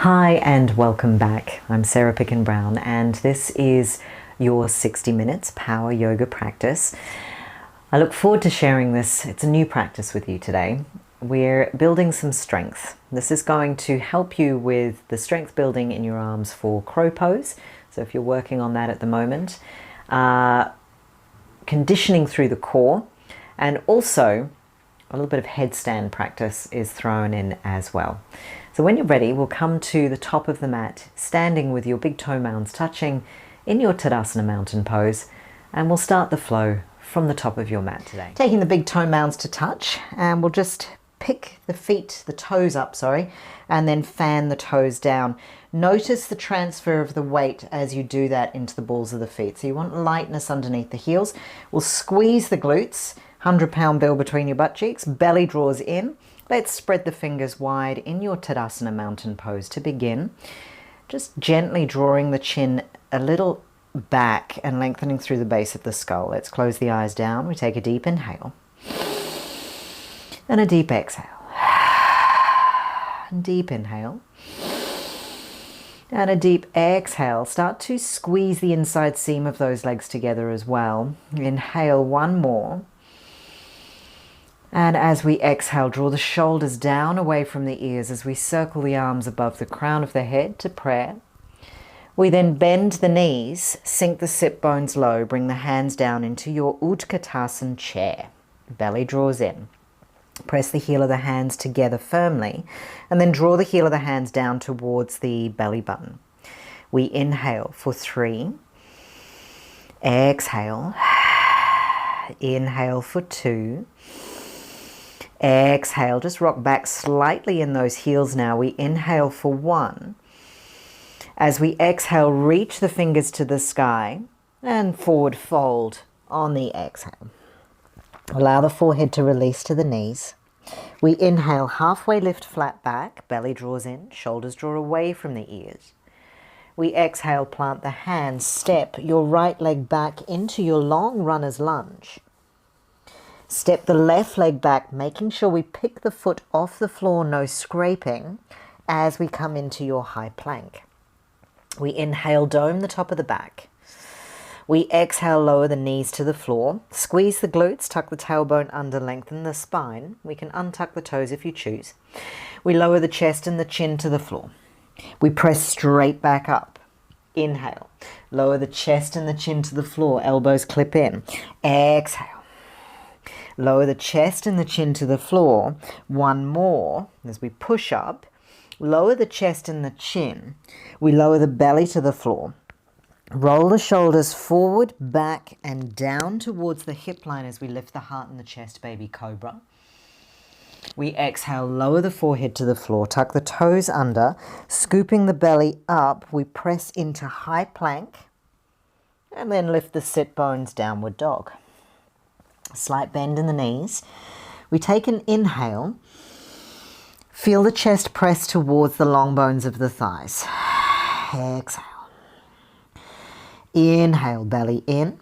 Hi and welcome back. I'm Sarah Brown and this is your 60 minutes power yoga practice. I look forward to sharing this. It's a new practice with you today. We're building some strength. This is going to help you with the strength building in your arms for crow pose. So if you're working on that at the moment, conditioning through the core, and also a little bit of headstand practice is thrown in as well. So when you're ready, we'll come to the top of the mat, standing with your big toe mounds touching in your Tadasana mountain pose, and we'll start the flow from the top of your mat today. Taking the big toe mounds to touch, and we'll just pick the toes up, and then fan the toes down. Notice the transfer of the weight as you do that into the balls of the feet. So you want lightness underneath the heels. We'll squeeze the glutes, 100-pound bill between your butt cheeks, belly draws in. Let's spread the fingers wide in your Tadasana mountain pose to begin. Just gently drawing the chin a little back and lengthening through the base of the skull. Let's close the eyes down. We take a deep inhale and a deep exhale. And deep inhale and a deep exhale. Start to squeeze the inside seam of those legs together as well. Inhale one more. And as we exhale, draw the shoulders down away from the ears as we circle the arms above the crown of the head to prayer. We then bend the knees, sink the sit bones low, bring the hands down into your Utkatasana chair. Belly draws in. Press the heel of the hands together firmly, and then draw the heel of the hands down towards the belly button. We inhale for 3. Exhale. Inhale for 2. Exhale, just rock back slightly in those heels now. We inhale for 1. As we exhale, reach the fingers to the sky and forward fold on the exhale. Allow the forehead to release to the knees. We inhale, halfway lift flat back, belly draws in, shoulders draw away from the ears. We exhale, plant the hands, step your right leg back into your long runner's lunge. Step the left leg back, making sure we pick the foot off the floor, no scraping, as we come into your high plank. We inhale, dome the top of the back. We exhale, lower the knees to the floor. Squeeze the glutes, tuck the tailbone under, lengthen the spine. We can untuck the toes if you choose. We lower the chest and the chin to the floor. We press straight back up. Inhale, lower the chest and the chin to the floor, elbows clip in. Exhale. Lower the chest and the chin to the floor. One more as we push up. Lower the chest and the chin. We lower the belly to the floor. Roll the shoulders forward, back, and down towards the hip line as we lift the heart and the chest, baby cobra. We exhale, lower the forehead to the floor. Tuck the toes under. Scooping the belly up, we press into high plank. And then lift the sit bones, downward dog. Slight bend in the knees. We take an inhale. Feel the chest press towards the long bones of the thighs. Exhale. Inhale, belly in.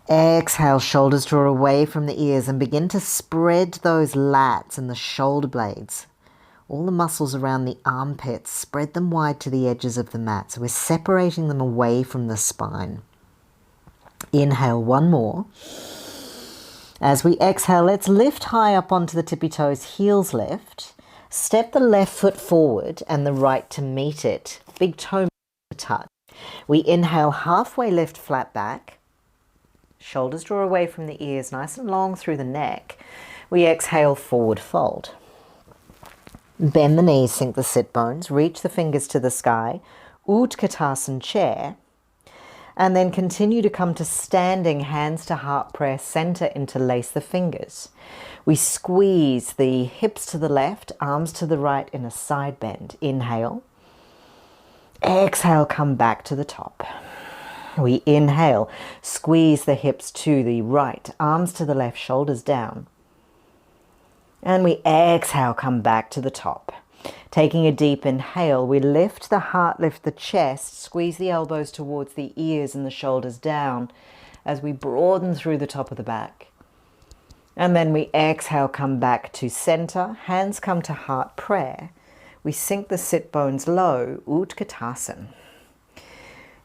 Exhale, shoulders draw away from the ears and begin to spread those lats and the shoulder blades. All the muscles around the armpits, spread them wide to the edges of the mat. So we're separating them away from the spine. Inhale, one more. As we exhale, let's lift high up onto the tippy toes, heels lift. Step the left foot forward and the right to meet it. Big toe to touch. We inhale, halfway lift flat back. Shoulders draw away from the ears, nice and long through the neck. We exhale, forward fold. Bend the knees, sink the sit bones, reach the fingers to the sky. Utkatasana chair. And then continue to come to standing, hands to heart prayer, center, interlace the fingers. We squeeze the hips to the left, arms to the right in a side bend. Inhale. Exhale, come back to the top. We inhale, squeeze the hips to the right, arms to the left, shoulders down. And we exhale, come back to the top. Taking a deep inhale, we lift the heart, lift the chest, squeeze the elbows towards the ears and the shoulders down as we broaden through the top of the back. And then we exhale, come back to center, hands come to heart prayer. We sink the sit bones low, Utkatasana.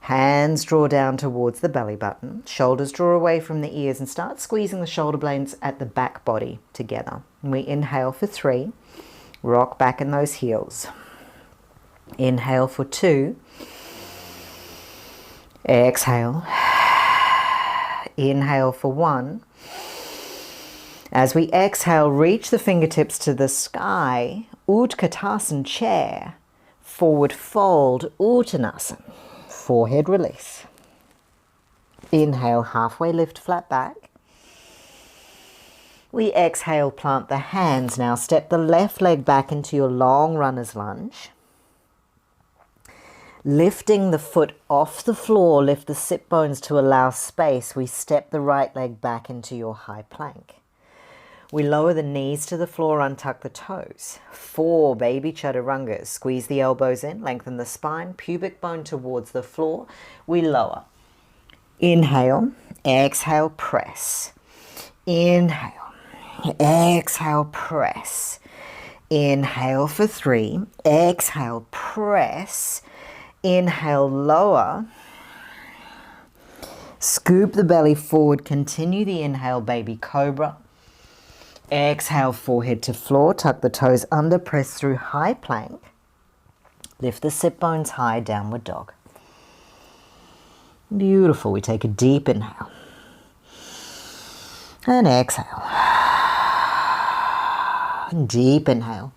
Hands draw down towards the belly button, shoulders draw away from the ears, and start squeezing the shoulder blades at the back body together. And we inhale for 3, rock back in those heels. Inhale for 2, exhale. Inhale for 1. As we exhale, reach the fingertips to the sky, Utkatasana chair, forward fold, Uttanasana, forehead release. Inhale, halfway lift, flat back. We exhale, plant the hands. Now step the left leg back into your long runner's lunge. Lifting the foot off the floor, lift the sit bones to allow space. We step the right leg back into your high plank. We lower the knees to the floor, untuck the toes. 4 baby chaturangas. Squeeze the elbows in, lengthen the spine, pubic bone towards the floor. We lower. Inhale, exhale, press. Inhale, exhale, press. Inhale for 3, exhale, press. Inhale, lower. Scoop the belly forward, continue the inhale, baby cobra. Exhale, forehead to floor, tuck the toes under, press through high plank. Lift the sit bones high, downward dog. Beautiful. We take a deep inhale. And exhale. Deep inhale.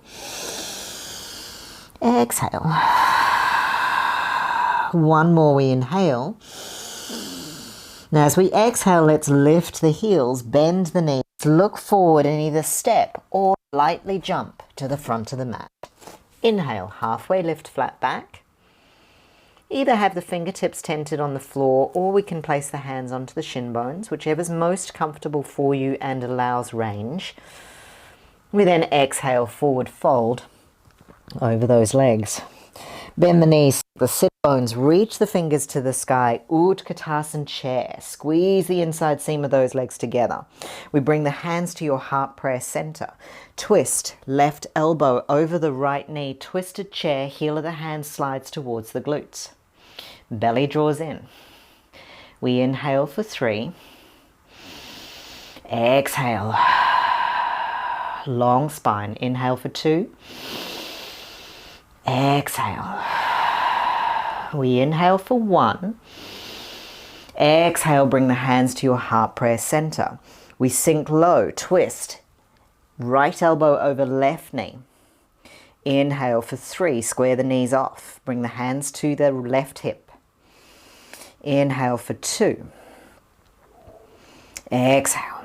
Exhale. One more, we inhale. Now as we exhale, let's lift the heels, bend the knees, look forward and either step or lightly jump to the front of the mat. Inhale, halfway lift, flat back. Either have the fingertips tented on the floor or we can place the hands onto the shin bones, whichever's most comfortable for you and allows range. We then exhale, forward fold over those legs. Bend the knees, the sit bones, reach the fingers to the sky, Utkatasana chair. Squeeze the inside seam of those legs together. We bring the hands to your heart prayer center. Twist, left elbow over the right knee, twisted chair, heel of the hand slides towards the glutes. Belly draws in. We inhale for 3. Exhale. Long spine. Inhale for 2. Exhale. We inhale for 1. Exhale, bring the hands to your heart prayer center. We sink low, twist. Right elbow over left knee. Inhale for 3, square the knees off. Bring the hands to the left hip. Inhale for 2. Exhale.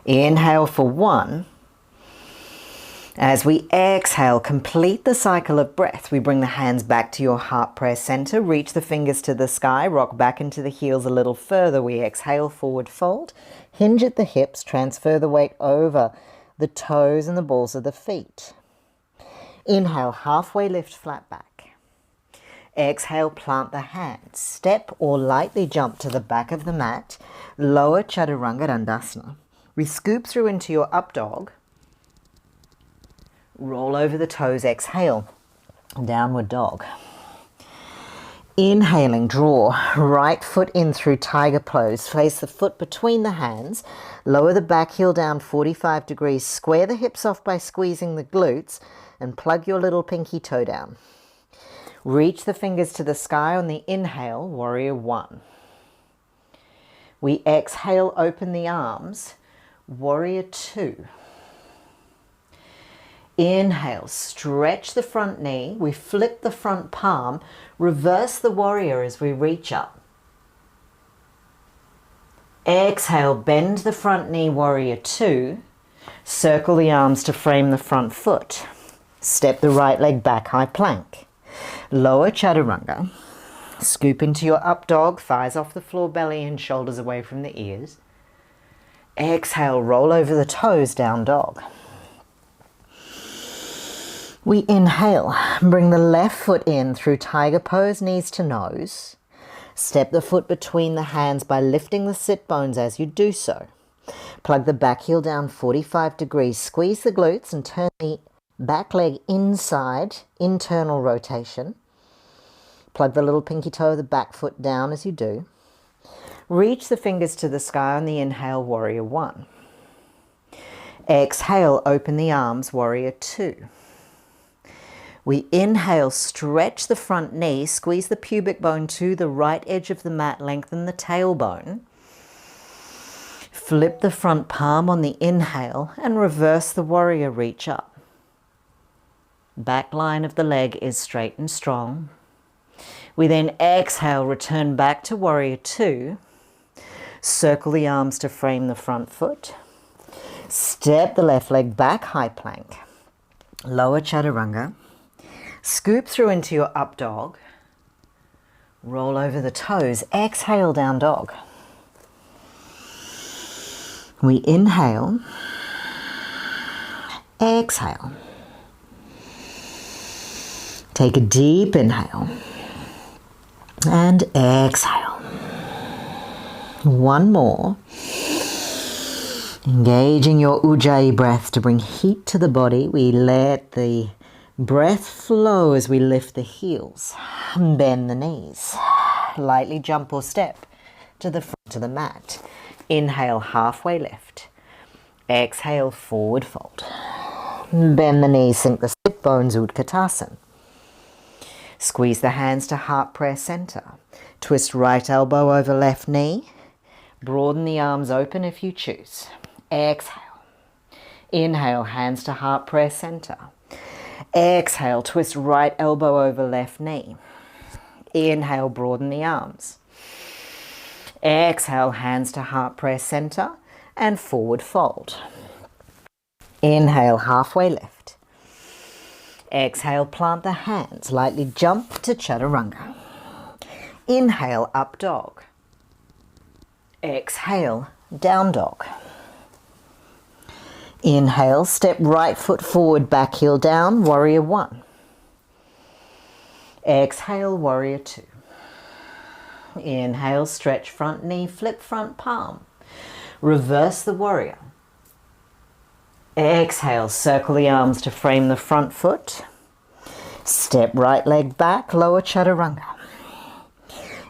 Inhale for 1. As we exhale, complete the cycle of breath. We bring the hands back to your heart prayer center, reach the fingers to the sky, rock back into the heels a little further. We exhale, forward fold, hinge at the hips, transfer the weight over the toes and the balls of the feet. Inhale, halfway lift, flat back. Exhale, plant the hands. Step or lightly jump to the back of the mat. Lower Chaturanga Dandasana. We scoop through into your up dog. Roll over the toes, exhale, downward dog. Inhaling, draw right foot in through tiger pose. Place the foot between the hands. Lower the back heel down 45 degrees. Square the hips off by squeezing the glutes and plug your little pinky toe down. Reach the fingers to the sky on the inhale, warrior 1. We exhale, open the arms, warrior 2. Inhale, stretch the front knee. We flip the front palm, reverse the warrior as we reach up. Exhale, bend the front knee, warrior 2. Circle the arms to frame the front foot. Step the right leg back, high plank. Lower chaturanga. Scoop into your up dog, thighs off the floor, belly and shoulders away from the ears. Exhale, roll over the toes, down dog. We inhale, bring the left foot in through tiger pose, knees to nose. Step the foot between the hands by lifting the sit bones as you do so. Plug the back heel down 45 degrees, squeeze the glutes and turn the back leg inside, internal rotation. Plug the little pinky toe, the back foot down as you do. Reach the fingers to the sky on the inhale, warrior one. Exhale, open the arms, warrior two. We inhale, stretch the front knee, squeeze the pubic bone to the right edge of the mat, lengthen the tailbone. Flip the front palm on the inhale and reverse the warrior reach up. Back line of the leg is straight and strong. We then exhale, return back to warrior two. Circle the arms to frame the front foot. Step the left leg back, high plank. Lower chaturanga. Scoop through into your up dog. Roll over the toes. Exhale, down dog. We inhale. Exhale. Take a deep inhale. And exhale. One more. Engaging your Ujjayi breath to bring heat to the body. We let the breath flow as we lift the heels. Bend the knees. Lightly jump or step to the front of the mat. Inhale, halfway lift. Exhale, forward fold. Bend the knees, sink the sit bones, Utkatasana. Squeeze the hands to heart prayer center. Twist right elbow over left knee. Broaden the arms open if you choose. Exhale. Inhale, hands to heart prayer center. Exhale, twist right elbow over left knee. Inhale, broaden the arms. Exhale, hands to heart prayer center and forward fold. Inhale, halfway lift. Exhale, plant the hands, lightly jump to chaturanga. Inhale, up dog. Exhale, down dog. Inhale, step right foot forward, back heel down, warrior one. Exhale, warrior two. Inhale, stretch front knee, flip front palm. Reverse the warrior. Exhale, circle the arms to frame the front foot. Step right leg back, lower chaturanga.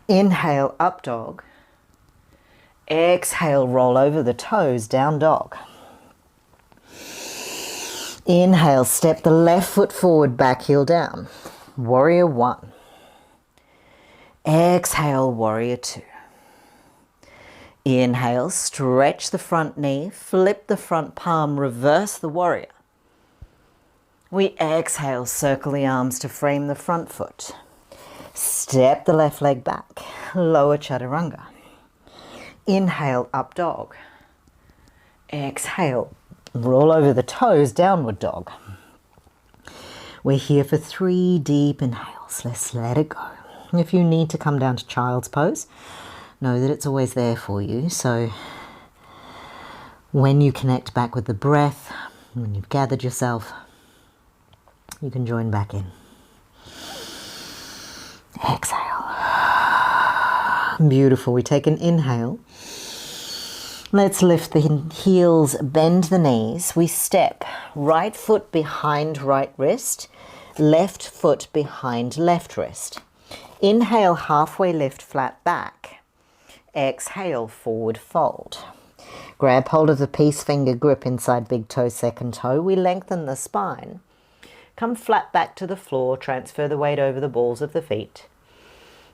Inhale, up dog. Exhale, roll over the toes, down dog. Inhale, step the left foot forward, back heel down. Warrior one. Exhale, warrior two. Inhale, stretch the front knee, flip the front palm, reverse the warrior. We exhale, circle the arms to frame the front foot. Step the left leg back, lower chaturanga. Inhale, up dog. Exhale, roll over the toes, downward dog. We're here for 3 deep inhales. Let's let it go. If you need to come down to child's pose, know that it's always there for you. So when you connect back with the breath, when you've gathered yourself, you can join back in. Exhale. Beautiful. We take an inhale. Let's lift the heels, bend the knees. We step right foot behind right wrist, left foot behind left wrist. Inhale, halfway lift, flat back. Exhale, forward fold. Grab hold of the peace finger grip inside big toe, second toe. We lengthen the spine. Come flat back to the floor, transfer the weight over the balls of the feet.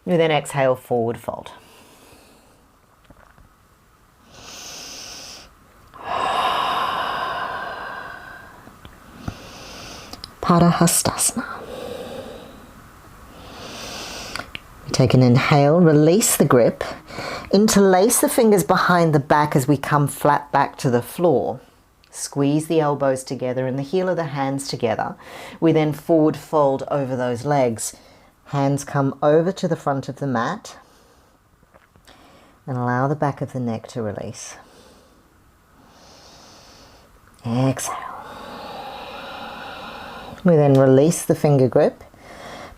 You then exhale, forward fold. Padahastasana. Take an inhale, release the grip, interlace the fingers behind the back as we come flat back to the floor. Squeeze the elbows together and the heel of the hands together. We then forward fold over those legs. Hands come over to the front of the mat and allow the back of the neck to release. Exhale. We then release the finger grip.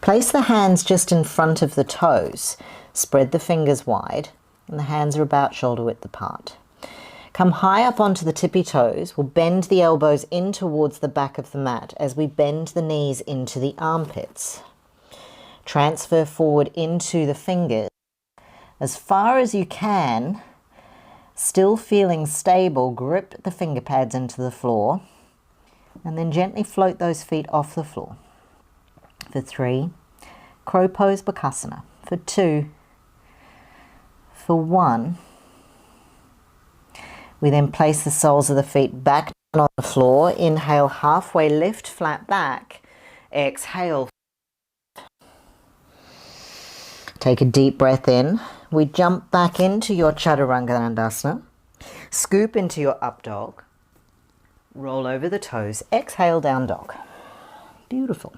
Place the hands just in front of the toes. Spread the fingers wide and the hands are about shoulder width apart. Come high up onto the tippy toes. We'll bend the elbows in towards the back of the mat as we bend the knees into the armpits. Transfer forward into the fingers as far as you can. Still feeling stable, grip the finger pads into the floor and then gently float those feet off the floor. For 3, crow pose bakasana. For 2, for 1, we then place the soles of the feet back on the floor. Inhale, halfway lift, flat back. Exhale. Take a deep breath in. We jump back into your Chaturanga. Scoop into your up dog. Roll over the toes. Exhale, down dog. Beautiful.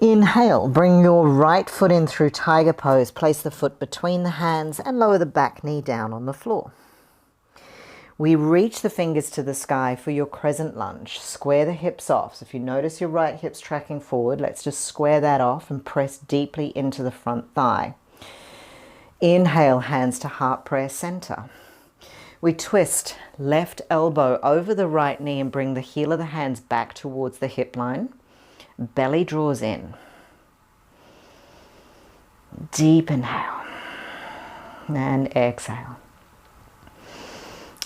Inhale, bring your right foot in through tiger pose. Place the foot between the hands and lower the back knee down on the floor. We reach the fingers to the sky for your crescent lunge. Square the hips off. So if you notice your right hip's tracking forward, let's just square that off and press deeply into the front thigh. Inhale, hands to heart prayer center. We twist left elbow over the right knee and bring the heel of the hands back towards the hip line. Belly draws in. Deep inhale and exhale.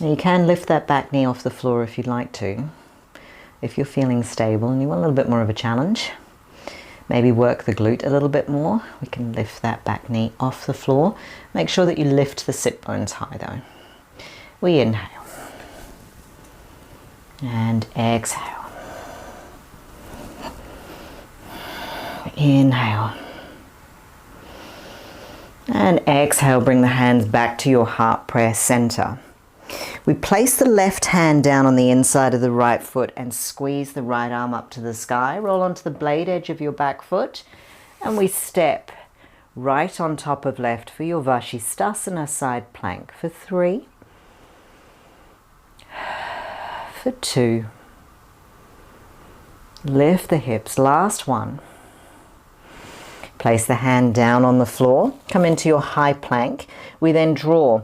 Now you can lift that back knee off the floor if you'd like to. If you're feeling stable and you want a little bit more of a challenge, maybe work the glute a little bit more. We can lift that back knee off the floor. Make sure that you lift the sit bones high though. We inhale and exhale. Inhale and exhale. Bring the hands back to your heart prayer center. We place the left hand down on the inside of the right foot and squeeze the right arm up to the sky. Roll onto the blade edge of your back foot and we step right on top of left for your Vashisthasana side plank. For 3, for 2, lift the hips, last one. Place the hand down on the floor, come into your high plank. We then draw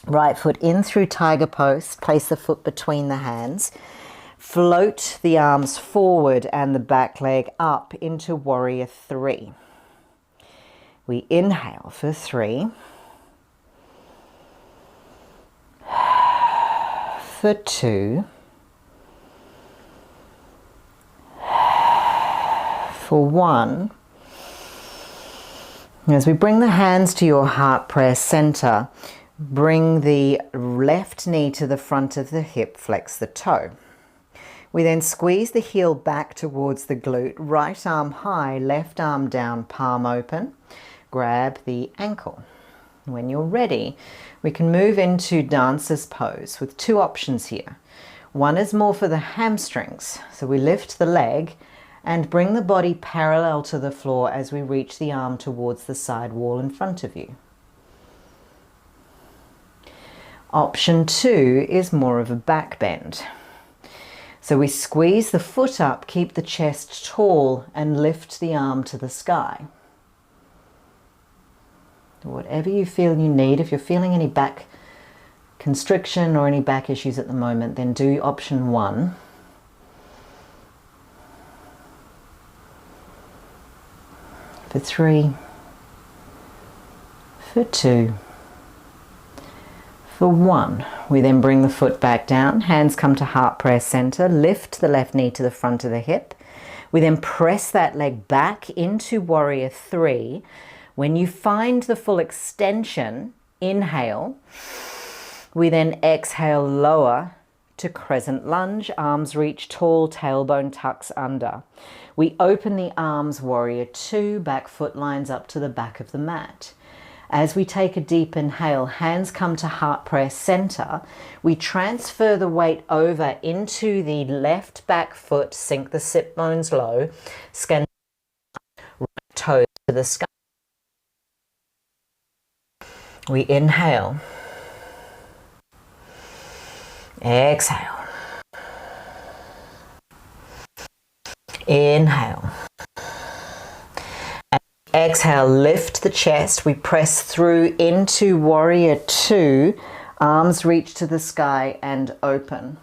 right foot in through tiger pose, place the foot between the hands, float the arms forward and the back leg up into warrior 3. We inhale for 3, for 2, for 1. As we bring the hands to your heart prayer center, bring the left knee to the front of the hip, flex the toe. We then squeeze the heel back towards the glute, right arm high, left arm down, palm open. Grab the ankle. When you're ready, we can move into dancer's pose with 2 options here. One is more for the hamstrings. So we lift the leg and bring the body parallel to the floor as we reach the arm towards the side wall in front of you. Option 2 is more of a back bend. So we squeeze the foot up, keep the chest tall and lift the arm to the sky. Whatever you feel you need, if you're feeling any back constriction or any back issues at the moment, then do option 1. For 3, for 2, for 1. We then bring the foot back down, hands come to heart prayer center, lift the left knee to the front of the hip. We then press that leg back into warrior 3. When you find the full extension, inhale. We then exhale, lower to crescent lunge, arms reach tall, tailbone tucks under. We open the arms, warrior 2, back foot lines up to the back of the mat. As we take a deep inhale, hands come to heart prayer center. We transfer the weight over into the left back foot, sink the sit bones low, scan right toes to the sky. We inhale. Exhale. Inhale. And exhale, lift the chest. We press through into warrior 2, Arms reach to the sky and open.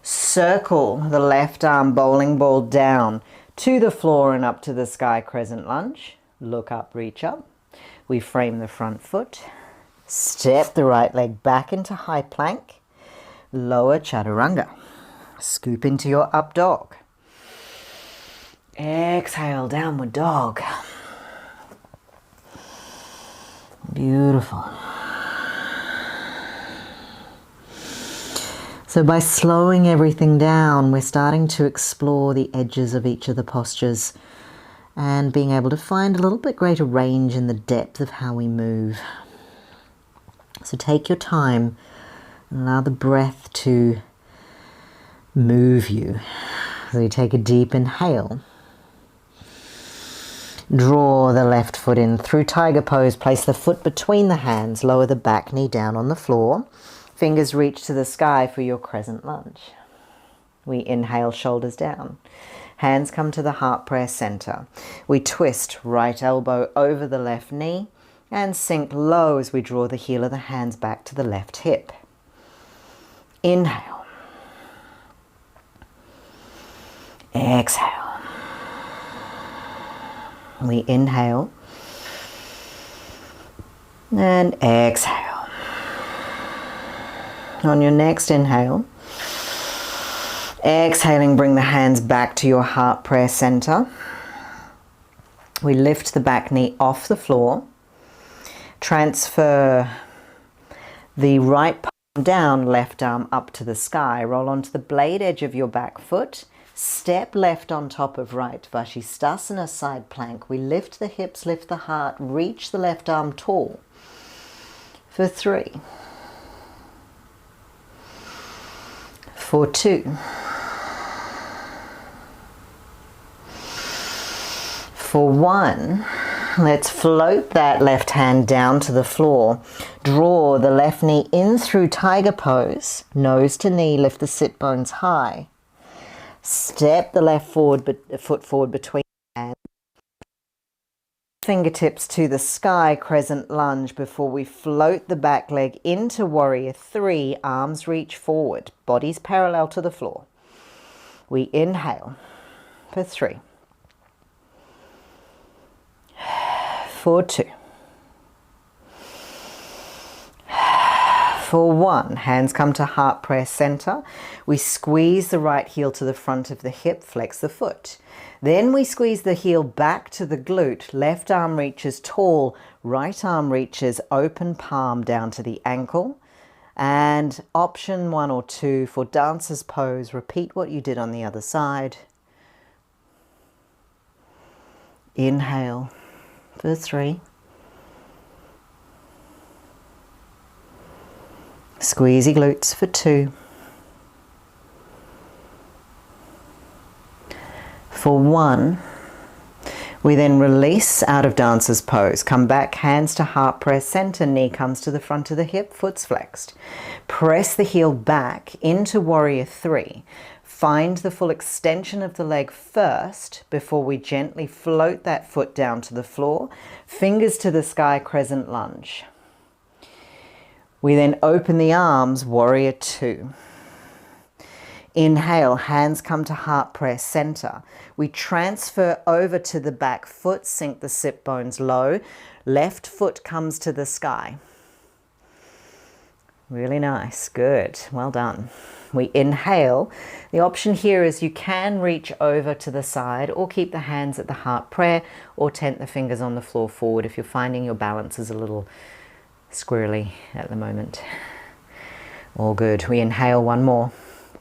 Circle the left arm bowling ball down to the floor and up to the sky, crescent lunge. Look up, reach up. We frame the front foot. Step the right leg back into high plank. Lower chaturanga. Scoop into your up dog. Exhale, downward dog. Beautiful. So by slowing everything down, we're starting to explore the edges of each of the postures and being able to find a little bit greater range in the depth of how we move. So take your time and allow the breath to move you. So you take a deep inhale. Draw the left foot in through tiger pose. Place the foot between the hands. Lower the back knee down on the floor. Fingers reach to the sky for your crescent lunge. We inhale, shoulders down. Hands come to the heart prayer center. We twist right elbow over the left knee and sink low as we draw the heel of the hands back to the left hip. Inhale. Exhale. We inhale and exhale. On your next inhale, exhaling, bring the hands back to your heart prayer center. We lift the back knee off the floor. Transfer the right palm down, left arm up to the sky. Roll onto the blade edge of your back foot. Step left on top of right. Vashisthasana, side plank. We lift the hips, lift the heart, reach the left arm tall. For 3. For 2. For 1. Let's float that left hand down to the floor. Draw the left knee in through tiger pose. Nose to knee, lift the sit bones high. Step the left foot forward between hands. Fingertips to the sky, crescent lunge before we float the back leg into warrior 3. Arms reach forward, bodies parallel to the floor. We inhale for 3. For 2. For 1, hands come to heart prayer center. We squeeze the right heel to the front of the hip, flex the foot. Then we squeeze the heel back to the glute. Left arm reaches tall, right arm reaches open palm down to the ankle. And option 1 or 2 for dancer's pose. Repeat what you did on the other side. Inhale for 3. Squeezy glutes for 2. For 1, we then release out of dancer's pose. Come back, hands to heart prayer center, knee comes to the front of the hip, foot's flexed. Press the heel back into warrior 3. Find the full extension of the leg first before we gently float that foot down to the floor. Fingers to the sky, crescent lunge. We then open the arms, warrior 2. Inhale, hands come to heart prayer center. We transfer over to the back foot, sink the sit bones low. Left foot comes to the sky. Really nice, good, well done. We inhale. The option here is you can reach over to the side or keep the hands at the heart prayer or tent the fingers on the floor forward if you're finding your balance is a little squirrely at the moment. All good. We inhale, 1 more.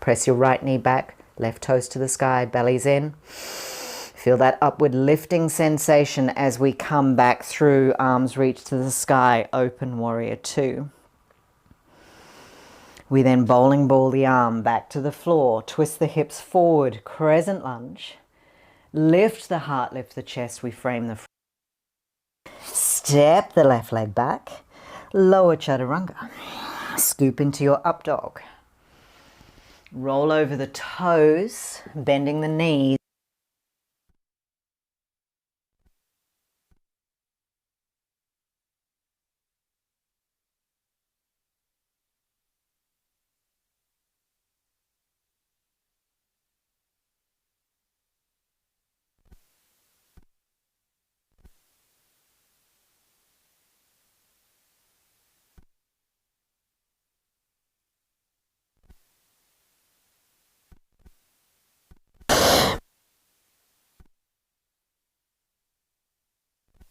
Press your right knee back, left toes to the sky, belly's in. Feel that upward lifting sensation as we come back through, arms reach to the sky, open warrior 2. We then bowling ball the arm back to the floor, twist the hips forward, crescent lunge. Lift the heart, lift the chest, we frame the front. Step the left leg back, lower chaturanga. Scoop into your up dog. Roll over the toes, bending the knees.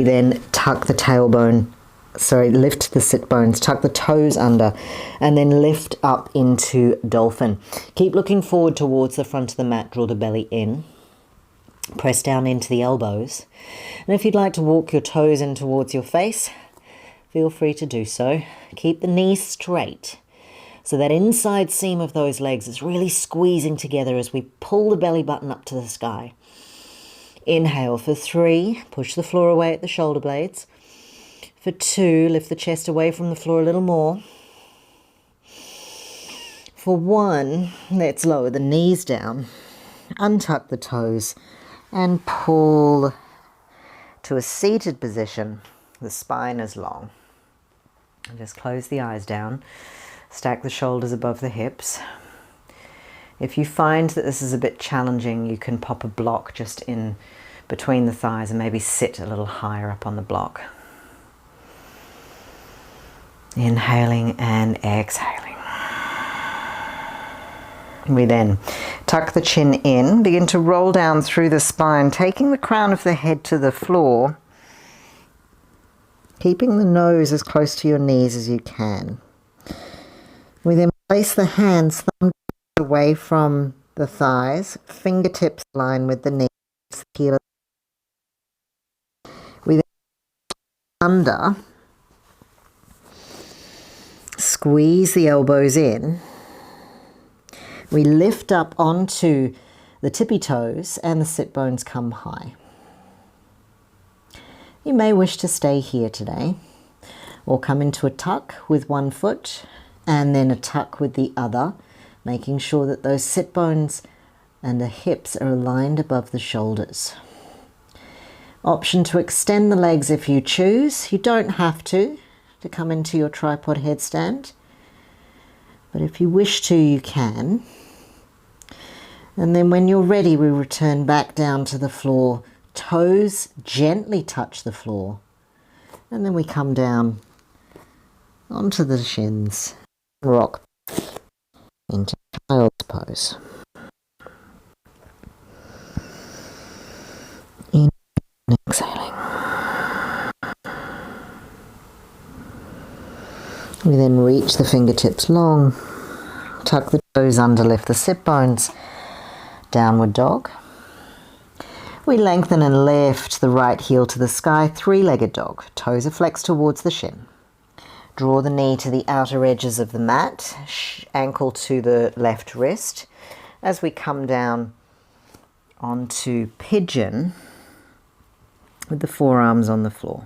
Then tuck the tailbone, lift the sit bones, tuck the toes under, and then lift up into dolphin. Keep looking forward towards the front of the mat, draw the belly in. Press down into the elbows. And if you'd like to walk your toes in towards your face, feel free to do so. Keep the knees straight. So that inside seam of those legs is really squeezing together as we pull the belly button up to the sky. Inhale for 3, push the floor away at the shoulder blades. For 2, lift the chest away from the floor a little more. For 1, let's lower the knees down, untuck the toes, and pull to a seated position. The spine is long. And just close the eyes down. Stack the shoulders above the hips. If you find that this is a bit challenging, you can pop a block just in between the thighs and maybe sit a little higher up on the block. Inhaling and exhaling. We then tuck the chin in, begin to roll down through the spine, taking the crown of the head to the floor, keeping the nose as close to your knees as you can. We then place the hands thumb away from the thighs, fingertips line with the knees, heel. We then under, squeeze the elbows in. We lift up onto the tippy toes and the sit bones come high. You may wish to stay here today or come into a tuck with one foot and then a tuck with the other, making sure that those sit bones and the hips are aligned above the shoulders. Option to extend the legs if you choose. You don't have to come into your tripod headstand, but if you wish to, you can. And then when you're ready, we return back down to the floor. Toes gently touch the floor, and then we come down onto the shins, rock into child's pose. In and exhaling. We then reach the fingertips long, tuck the toes under, lift the sit bones, downward dog. We lengthen and lift the right heel to the sky, three-legged dog. Toes are flexed towards the shin. Draw the knee to the outer edges of the mat, ankle to the left wrist. As we come down onto pigeon with the forearms on the floor.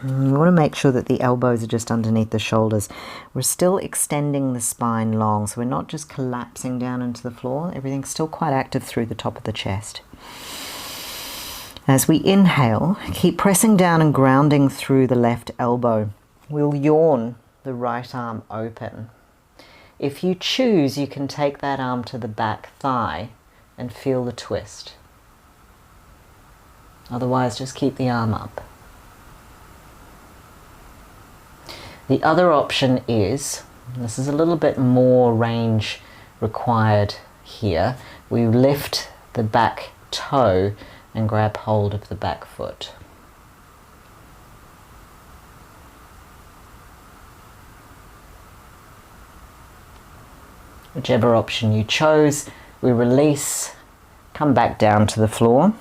You want to make sure that the elbows are just underneath the shoulders. We're still extending the spine long, so we're not just collapsing down into the floor. Everything's still quite active through the top of the chest. As we inhale, keep pressing down and grounding through the left elbow. We'll yawn the right arm open. If you choose, you can take that arm to the back thigh and feel the twist. Otherwise, just keep the arm up. The other option is, this is a little bit more range required here, we lift the back toe and grab hold of the back foot. Whichever option you chose, we release, come back down to the floor.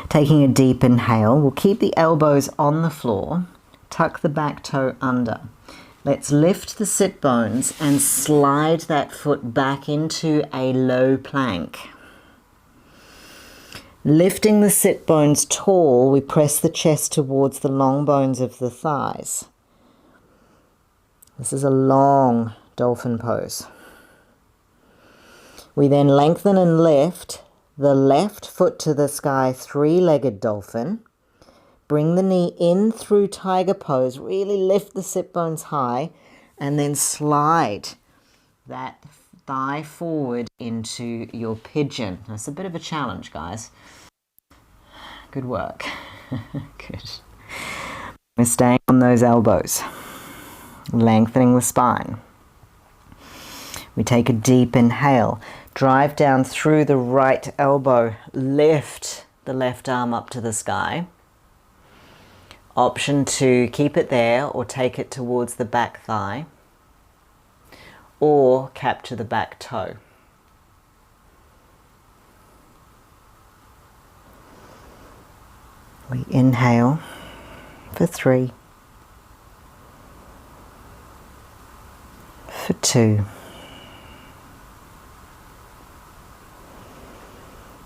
Taking a deep inhale, we'll keep the elbows on the floor. Tuck the back toe under. Let's lift the sit bones and slide that foot back into a low plank. Lifting the sit bones tall, we press the chest towards the long bones of the thighs. This is a long dolphin pose. We then lengthen and lift the left foot to the sky, three-legged dolphin. Bring the knee in through tiger pose, really lift the sit bones high, and then slide that thigh forward into your pigeon. That's a bit of a challenge, guys. Good work. Good. We're staying on those elbows, lengthening the spine. We take a deep inhale, drive down through the right elbow, lift the left arm up to the sky. Option to keep it there or take it towards the back thigh, or capture the back toe. We inhale for 3, for 2,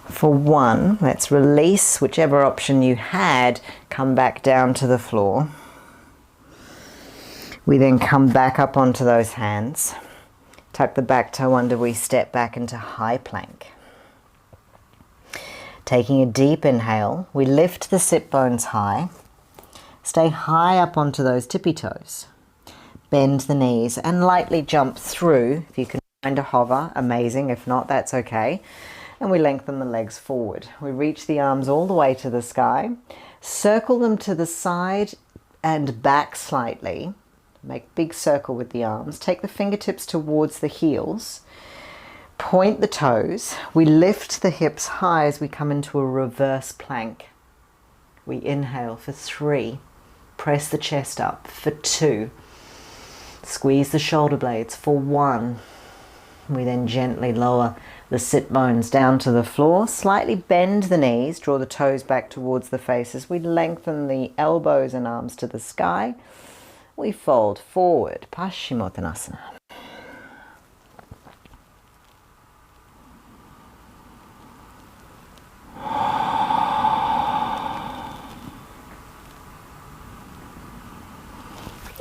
for 1. Let's release whichever option you had, come back down to the floor. We then come back up onto those hands, tuck the back toe under, we step back into high plank. Taking a deep inhale, we lift the sit bones high, stay high up onto those tippy toes, bend the knees and lightly jump through. If you can find a hover, amazing. If not, that's okay. And we lengthen the legs forward. We reach the arms all the way to the sky, circle them to the side and back slightly. Make a big circle with the arms. Take the fingertips towards the heels. Point the toes. We lift the hips high as we come into a reverse plank. We inhale for 3. Press the chest up for 2. Squeeze the shoulder blades for 1. We then gently lower the sit bones down to the floor. Slightly bend the knees. Draw the toes back towards the face as we lengthen the elbows and arms to the sky. We fold forward. Paschimottanasana.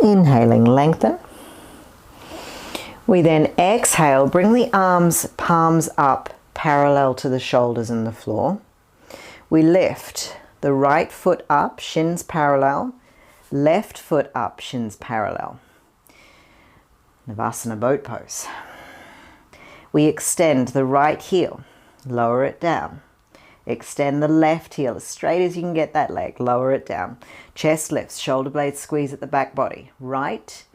Inhaling, lengthen. We then exhale, bring the arms, palms up, parallel to the shoulders and the floor. We lift the right foot up, shins parallel, left foot up, shins parallel. Navasana boat pose. We extend the right heel, lower it down. Extend the left heel as straight as you can get that leg, lower it down. Chest lifts, shoulder blades squeeze at the back body. Right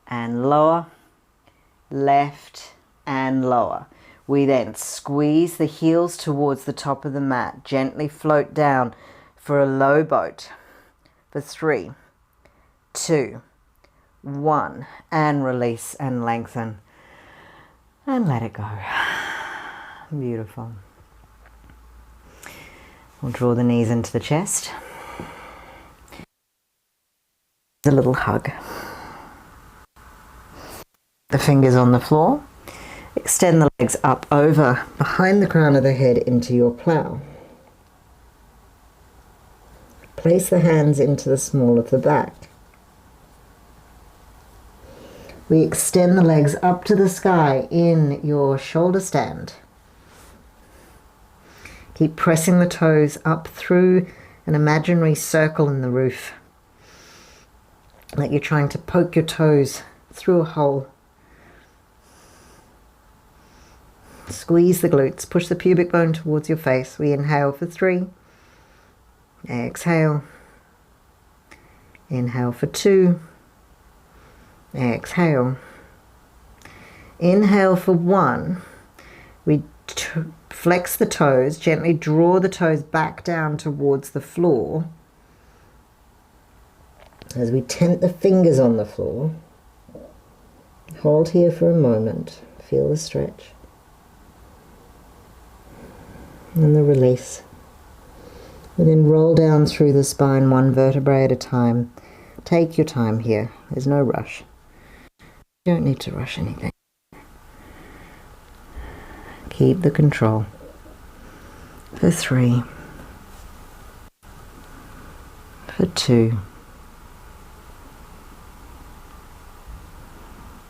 and lower, left and lower. We then squeeze the heels towards the top of the mat. Gently float down for a low boat. For 3, 2, 1. And release and lengthen. And let it go. Beautiful. We'll draw the knees into the chest. A little hug. The fingers on the floor. Extend the legs up over behind the crown of the head into your plow. Place the hands into the small of the back. We extend the legs up to the sky in your shoulder stand. Keep pressing the toes up through an imaginary circle in the roof. Like you're trying to poke your toes through a hole. Squeeze the glutes. Push the pubic bone towards your face. We inhale for 3. Exhale. Inhale for 2. Exhale. Inhale for 1. We flex the toes, gently draw the toes back down towards the floor. As we tent the fingers on the floor, hold here for a moment, feel the stretch. And the release. And then roll down through the spine 1 vertebrae at a time. Take your time here, there's no rush. You don't need to rush anything. Keep the control. For 3. For 2.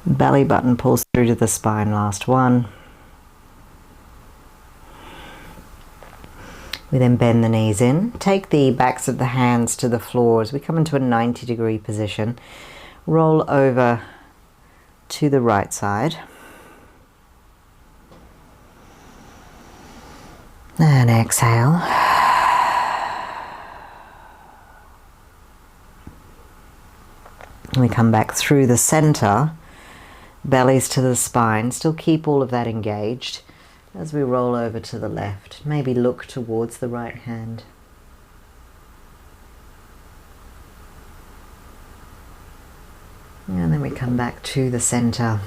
Belly button pulls through to the spine, last 1. We then bend the knees in. Take the backs of the hands to the floor as we come into a 90-degree position. Roll over to the right side. And exhale. We come back through the center, bellies to the spine. Still keep all of that engaged. as we roll over to the left. Maybe look towards the right hand. And then we come back to the center.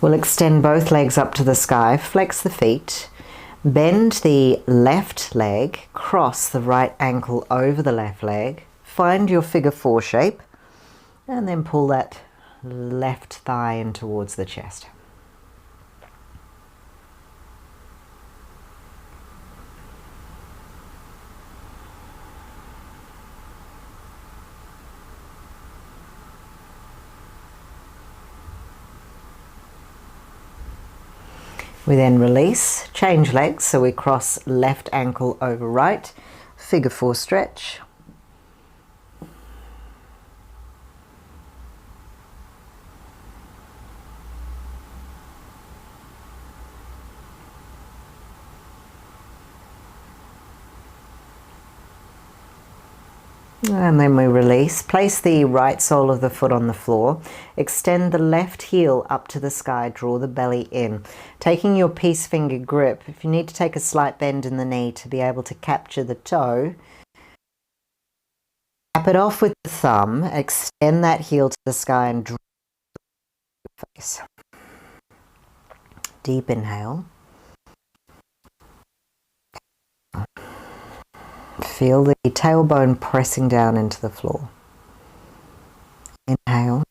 We'll extend both legs up to the sky, flex the feet, bend the left leg, cross the right ankle over the left leg, find your figure 4 shape, and then pull that left thigh in towards the chest. We then release, change legs, so we cross left ankle over right, figure 4 stretch. And then we release, place the right sole of the foot on the floor, extend the left heel up to the sky, draw the belly in. Taking your peace finger grip, if you need to take a slight bend in the knee to be able to capture the toe, tap it off with the thumb, extend that heel to the sky and draw the face. Deep inhale. Feel the tailbone pressing down into the floor. Inhale.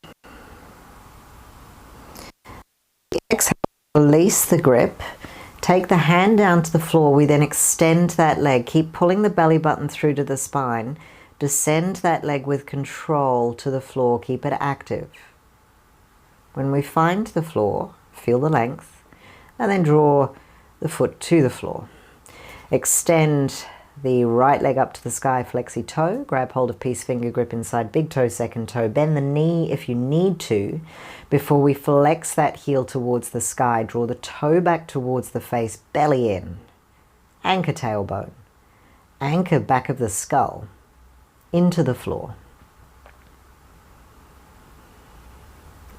Exhale, release the grip. Take the hand down to the floor. We then extend that leg. Keep pulling the belly button through to the spine. Descend that leg with control to the floor. Keep it active. When we find the floor, feel the length, and then draw the foot to the floor. Extend the right leg up to the sky, flexi toe, grab hold of peace finger grip inside big toe, second toe, bend the knee if you need to. Before we flex that heel towards the sky, draw the toe back towards the face, belly in, anchor tailbone, anchor back of the skull, into the floor.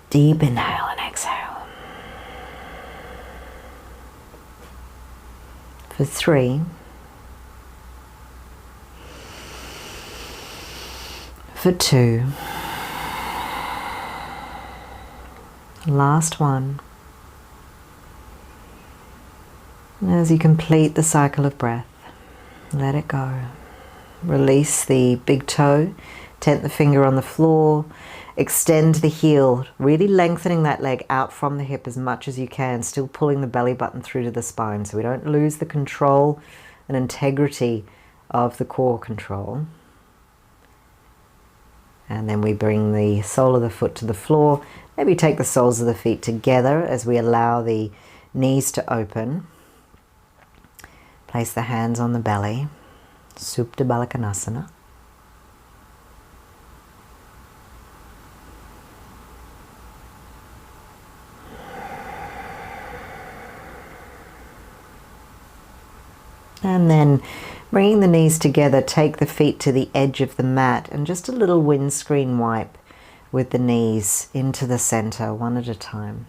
Deep inhale and exhale. For 3, for 2, last one. As you complete the cycle of breath, let it go. Release the big toe, tent the finger on the floor, extend the heel, really lengthening that leg out from the hip as much as you can, still pulling the belly button through to the spine so we don't lose the control and integrity of the core control. And then we bring the sole of the foot to the floor. Maybe take the soles of the feet together as we allow the knees to open. Place the hands on the belly. Supta Baddha Konasana. And then bringing the knees together, take the feet to the edge of the mat and just a little windscreen wipe with the knees into the center, one at a time.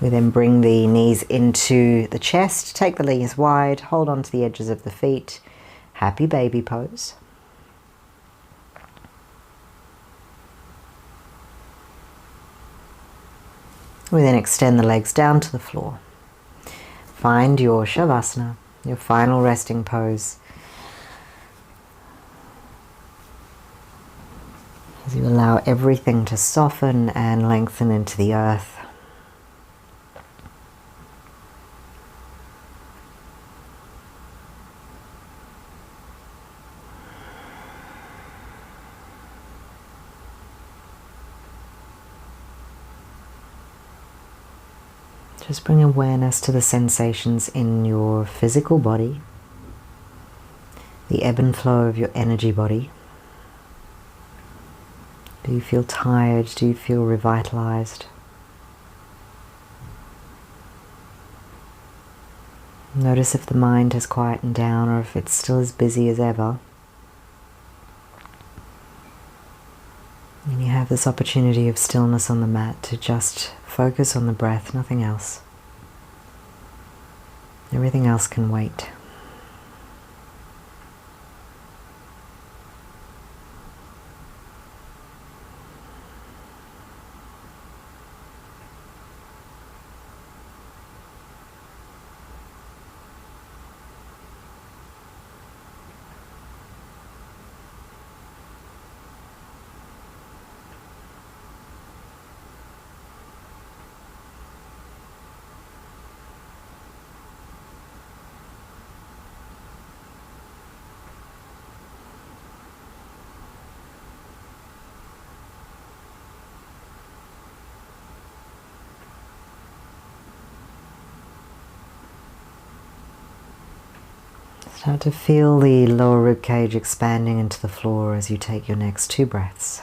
We then bring the knees into the chest, take the knees wide, hold on to the edges of the feet, happy baby pose. We then extend the legs down to the floor. Find your Shavasana, your final resting pose. As you allow everything to soften and lengthen into the earth. Just bring awareness to the sensations in your physical body, the ebb and flow of your energy body. Do you feel tired? Do you feel revitalized? Notice if the mind has quietened down or if it's still as busy as ever. And you have this opportunity of stillness on the mat to just focus on the breath, nothing else. Everything else can wait. Start to feel the lower ribcage expanding into the floor as you take your next 2 breaths.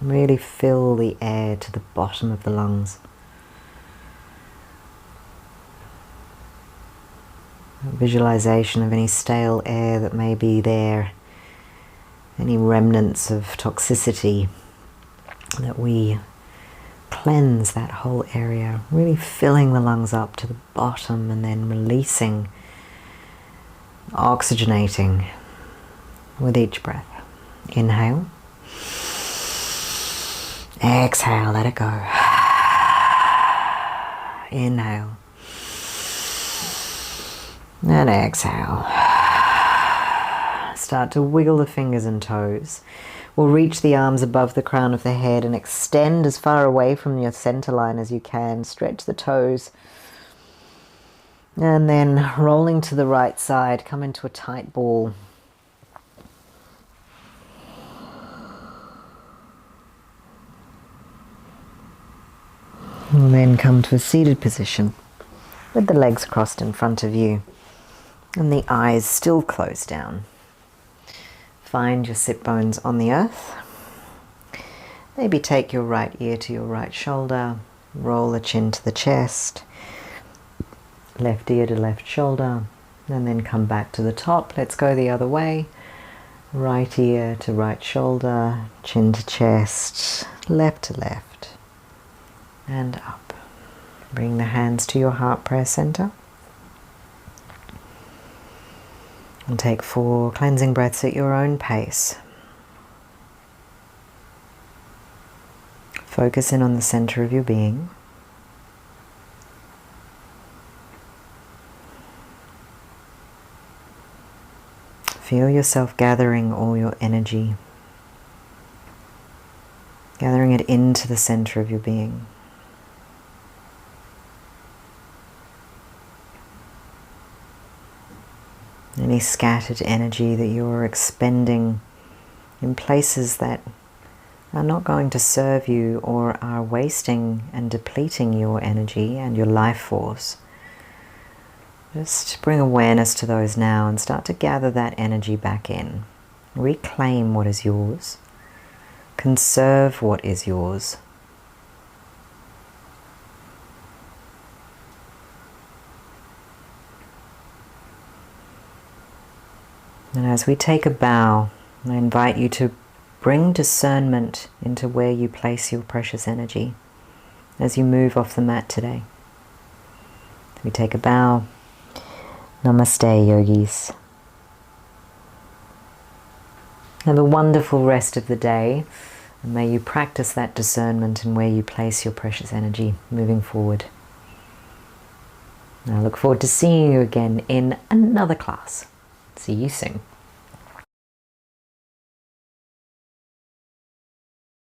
Really fill the air to the bottom of the lungs. A visualization of any stale air that may be there, any remnants of toxicity, that we cleanse that whole area, really filling the lungs up to the bottom and then releasing, oxygenating with each breath. Inhale. Exhale, let it go. Inhale. And exhale. Start to wiggle the fingers and toes. We'll reach the arms above the crown of the head and extend as far away from your center line as you can. Stretch the toes. And then rolling to the right side, come into a tight ball. And then come to a seated position with the legs crossed in front of you and the eyes still closed down. Find your sit bones on the earth. Maybe take your right ear to your right shoulder, roll the chin to the chest, left ear to left shoulder, and then come back to the top. Let's go the other way. Right ear to right shoulder, chin to chest, left to left, and up. Bring the hands to your heart prayer center. And take 4 cleansing breaths at your own pace. Focus in on the center of your being. Feel yourself gathering all your energy, gathering it into the center of your being. Any scattered energy that you're expending in places that are not going to serve you or are wasting and depleting your energy and your life force. Just bring awareness to those now and start to gather that energy back in. Reclaim what is yours. Conserve what is yours. And as we take a bow, I invite you to bring discernment into where you place your precious energy as you move off the mat today. We take a bow. Namaste, yogis. Have a wonderful rest of the day, and may you practice that discernment in where you place your precious energy moving forward. I look forward to seeing you again in another class. See you soon.